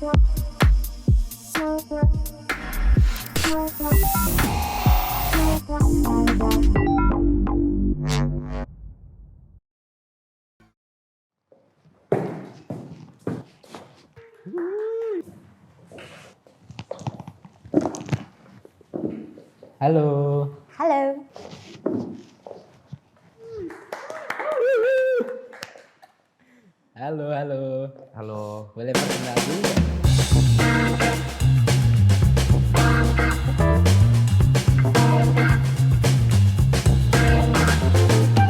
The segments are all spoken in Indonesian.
Halo. Halo. Halo, halo. Halo. Boleh perkenalkan dulu nggak?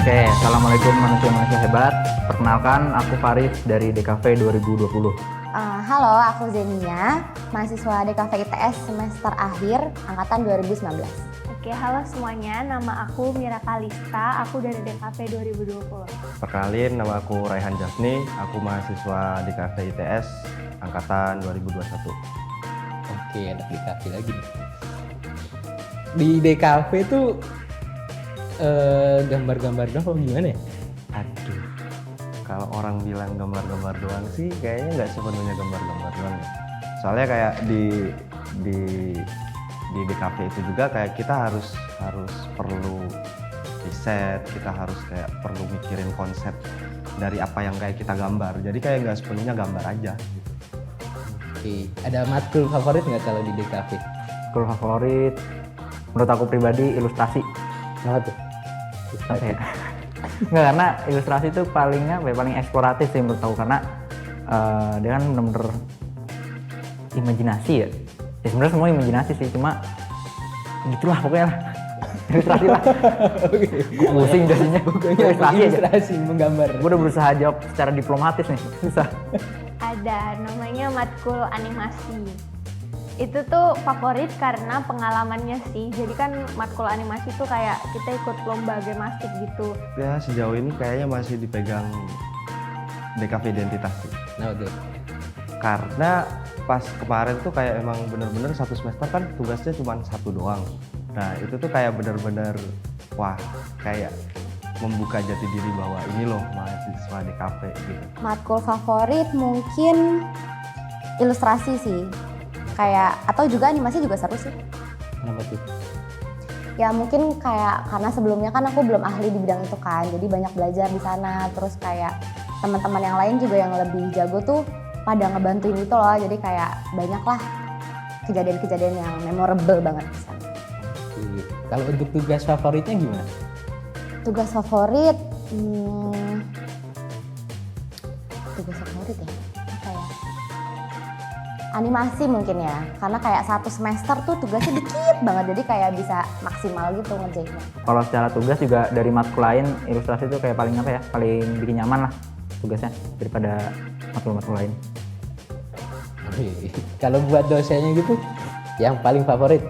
Oke, assalamualaikum manusia-manusia hebat. Perkenalkan, aku Faris dari DKV 2020. Halo, aku Zenia, mahasiswa DKV ITS semester akhir angkatan 2019. Oke, halo semuanya. Nama aku Mira Kalista, aku dari DKV 2020. Perkenalin, nama aku Raihan Jafni, aku mahasiswa DKV ITS angkatan 2021. Oke, anak DKV lagi nih. Di DKV tuh gambar-gambar doang gimana ya? Aduh, kalau orang bilang gambar-gambar doang sih kayaknya nggak sepenuhnya gambar-gambar doang ya. Soalnya kayak di DKV itu juga kayak kita harus perlu riset, kita harus kayak perlu mikirin konsep dari apa yang kayak kita gambar. Jadi kayak nggak sepenuhnya gambar aja gitu. Oke, ada matkul favorit nggak kalau di DKV? Matkul favorit, menurut aku pribadi ilustrasi. Apa tuh? Apa ya? Nggak, karena ilustrasi itu paling eksploratif sih menurut aku, karena dia kan bener-bener imajinasi ya. Ya sebenarnya semua imajinasi sih, cuma gitulah pokoknya lah. Ilustrasi lah. Pusing jadinya. Ilustrasi menggambar. Gue udah berusaha jawab secara diplomatis nih, susah. Ada, namanya matkul animasi. Itu tuh favorit karena pengalamannya sih. Jadi kan matkul animasi tuh kayak kita ikut lomba gemastik gitu. Ya sejauh ini kayaknya masih dipegang DKV identitas sih. Nah, tuh. Karena pas kemarin tuh kayak emang bener-bener satu semester kan tugasnya cuma satu doang. Nah itu tuh kayak bener-bener wah kayak membuka jati diri bahwa ini loh mahasiswa DKV gitu. Matkul favorit mungkin ilustrasi sih. Kayak atau juga animasi juga seru sih. Kenapa tuh? Ya mungkin kayak karena sebelumnya kan aku belum ahli di bidang itu kan. Jadi banyak belajar di sana, terus kayak teman-teman yang lain juga yang lebih jago tuh pada ngebantuin itu loh. Jadi kayak banyak lah kejadian-kejadian yang memorable banget di sana. Oke. Kalau untuk tugas favoritnya gimana? Tugas favorit, tugas favorit ya, apa ya? Animasi mungkin ya, karena kayak satu semester tuh tugasnya dikit banget, jadi kayak bisa maksimal gitu ngerjainnya. Kalau secara tugas juga dari matkul lain, ilustrasi itu kayak paling apa ya, paling bikin nyaman lah tugasnya daripada matkul-matkul lain. Kalau buat dosennya gitu, yang paling favorit?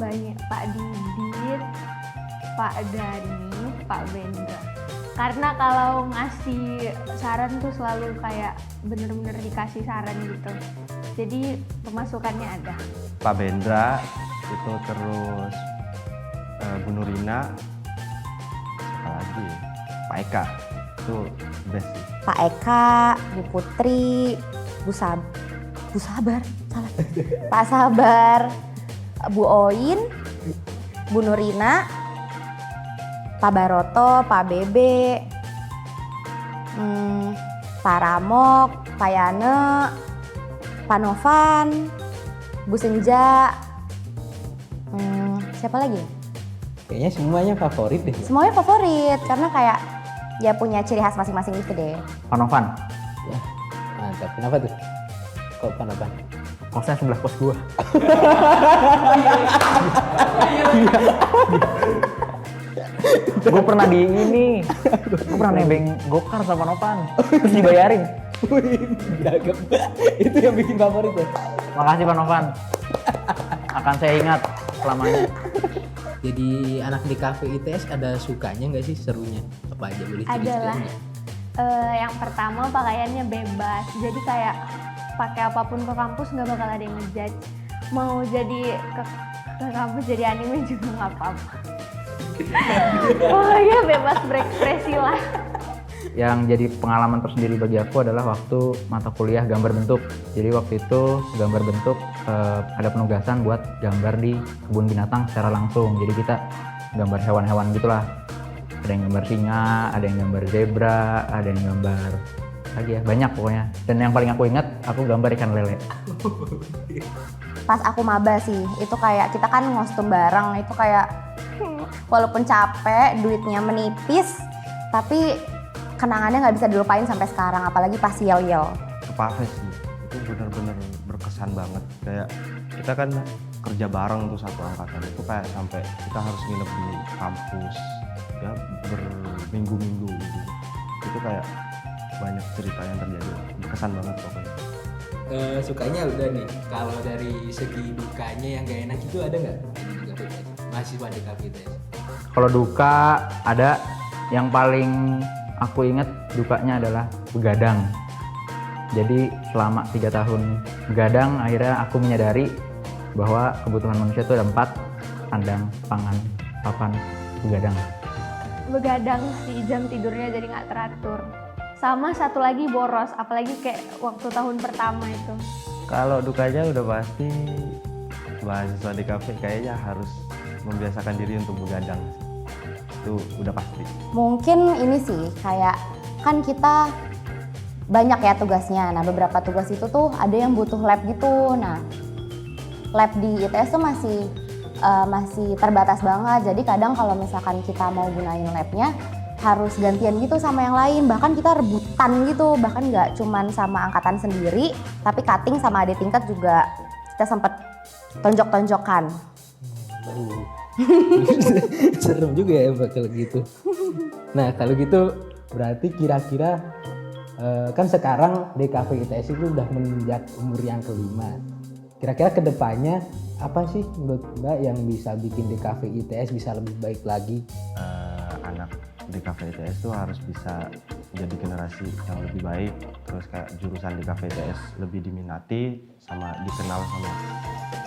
Banyak, Pak Didit, Pak Dani, Pak Bendra. Karena kalau ngasih saran tuh selalu kayak bener-bener dikasih saran gitu. Jadi pemasukannya ada. Pak Bendra itu terus Bu Nurina, siapa lagi? Pak Eka itu best sih. Pak Eka, Bu Putri, Bu Sabar, salah. Pak Sabar, Bu Oin, Bu Nurina, Pak Baroto, Pak Bebe, Pak Ramok, Pak Yane, Pak Novan, Bu Senja, siapa lagi? Kayaknya semuanya favorit deh. Semuanya favorit karena kayak ya punya ciri khas masing-masing gitu deh. Pak Novan, Ya, mantap. Kenapa tuh? Kok kenapa? kosnya sebelah kos gua. Gue pernah gue pernah nebeng gokar sama Novan, terus dibayarin. Gagap. Itu yang bikin favorit ya? Makasih Pak Novan, akan saya ingat selamanya. Jadi anak di kafe ITS ada sukanya nggak sih, serunya? Apa aja boleh Adalah cerita-cerita? yang pertama pakaiannya bebas. Jadi kayak pakai apapun ke kampus nggak bakal ada yang ngejudge. Mau jadi ke kampus jadi anime juga nggak apa-apa. Oh ya bebas berekspresi lah. yang jadi pengalaman tersendiri bagi aku adalah waktu mata kuliah gambar bentuk. Jadi waktu itu gambar bentuk ada penugasan buat gambar di kebun binatang secara langsung. Jadi kita gambar hewan-hewan gitulah. Ada yang gambar singa, ada yang gambar zebra, ada yang gambar lagi ya, banyak pokoknya. Dan yang paling aku ingat, aku gambar ikan lele. Pas aku maba sih, itu kayak kita kan ngostum bareng, itu kayak walaupun capek, duitnya menipis, tapi kenangannya nggak bisa dilupain sampai sekarang, apalagi pas yel-yel. Ke Paves sih, itu bener-bener berkesan banget. Kayak kita kan kerja bareng tuh satu angkatan, itu kayak sampai kita harus nginep di kampus ya berminggu-minggu gitu. Itu kayak banyak cerita yang terjadi, berkesan banget pokoknya. Sukanya udah nih, kalau dari segi dukanya yang gak enak itu ada nggak di DKV mahasiswa DKV ITS? Kalau duka ada, yang paling aku ingat dukanya adalah begadang. Jadi selama 3 tahun begadang, akhirnya aku menyadari bahwa kebutuhan manusia itu ada 4: sandang, pangan, papan, begadang. Begadang sih, jam tidurnya jadi nggak teratur. Sama satu lagi boros, apalagi kayak waktu tahun pertama itu. Kalau dukanya udah pasti mahasiswa di kafe kayaknya harus membiasakan diri untuk begadang. Itu udah pasti. Mungkin ini sih, kayak kan kita banyak ya tugasnya. Nah, beberapa tugas itu tuh ada yang butuh lab gitu. Nah, lab di ITS tuh masih terbatas banget. Jadi kadang kalau misalkan kita mau gunain labnya, harus gantian gitu sama yang lain. Bahkan kita rebutan gitu. Bahkan nggak cuman sama angkatan sendiri, tapi cutting sama adik tingkat juga kita sempet tonjok-tonjokan. Serem juga ya Mbak kalau gitu. Nah kalau gitu berarti kira-kira kan sekarang DKV ITS itu udah menginjak umur yang kelima. Kira-kira kedepannya apa sih menurut Mbak yang bisa bikin DKV ITS bisa lebih baik lagi? Anak DKV ITS itu harus bisa menjadi generasi yang lebih baik, terus kayak jurusan DKV ITS lebih diminati sama dikenal sama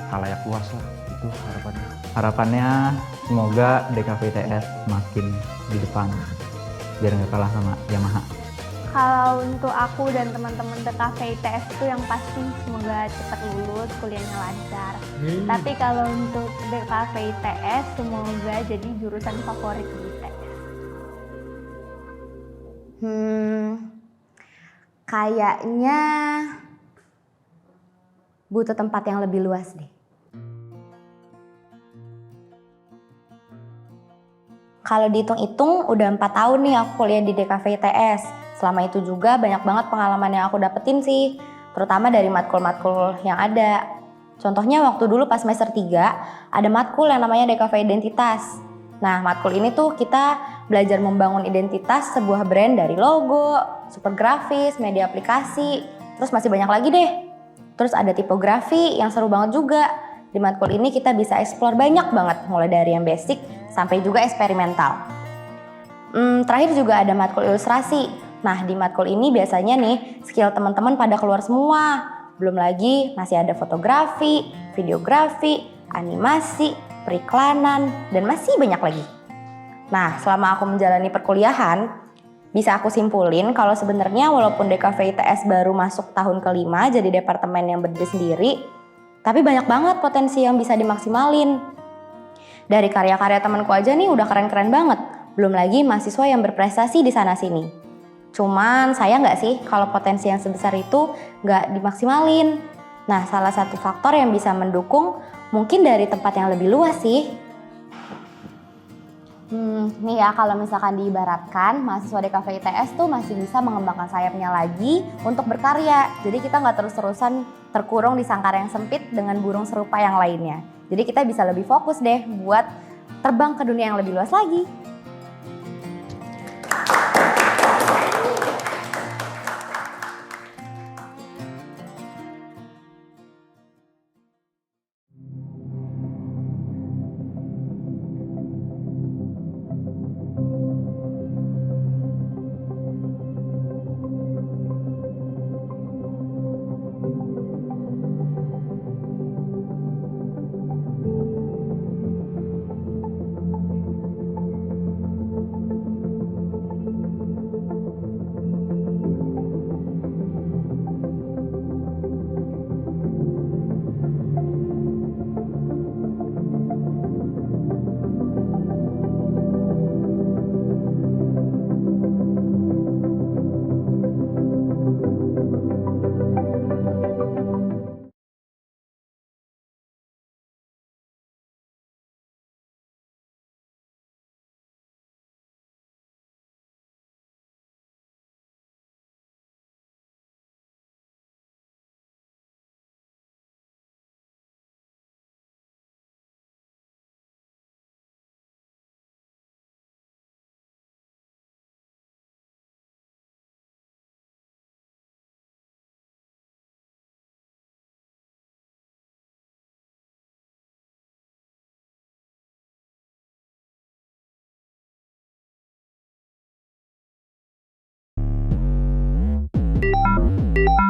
khalayak luas lah, itu harapannya. Harapannya semoga DKV ITS makin di depan biar nggak kalah sama Yamaha. Kalau untuk aku dan teman-teman DKV ITS itu yang pasti semoga cepat lulus, kuliahnya lancar. Tapi kalau untuk DKV ITS semoga jadi jurusan favorit di ITS. Kayaknya butuh tempat yang lebih luas deh. Kalau dihitung-hitung udah 4 tahun nih aku kuliah di DKV ITS. Selama itu juga banyak banget pengalaman yang aku dapetin sih, terutama dari matkul-matkul yang ada. Contohnya waktu dulu pas semester 3 ada matkul yang namanya DKV Identitas. Nah, matkul ini tuh kita belajar membangun identitas sebuah brand dari logo, super grafis, media aplikasi, terus masih banyak lagi deh. Terus ada tipografi yang seru banget juga. Di matkul ini kita bisa explore banyak banget, mulai dari yang basic sampai juga eksperimental. Terakhir juga ada matkul ilustrasi. Nah, di matkul ini biasanya nih skill teman-teman pada keluar semua. Belum lagi masih ada fotografi, videografi, animasi, periklanan, dan masih banyak lagi. Nah, selama aku menjalani perkuliahan, bisa aku simpulin kalau sebenarnya walaupun DKV ITS baru masuk tahun kelima jadi departemen yang berdiri sendiri, tapi banyak banget potensi yang bisa dimaksimalin. Dari karya-karya temanku aja nih udah keren-keren banget, belum lagi mahasiswa yang berprestasi di sana-sini. Cuman sayang nggak sih kalau potensi yang sebesar itu nggak dimaksimalin. Nah, salah satu faktor yang bisa mendukung mungkin dari tempat yang lebih luas sih. Nih ya, kalau misalkan diibaratkan, mahasiswa DKV ITS tuh masih bisa mengembangkan sayapnya lagi untuk berkarya. Jadi kita nggak terus-terusan terkurung di sangkar yang sempit dengan burung serupa yang lainnya. Jadi kita bisa lebih fokus deh buat terbang ke dunia yang lebih luas lagi. Dadah.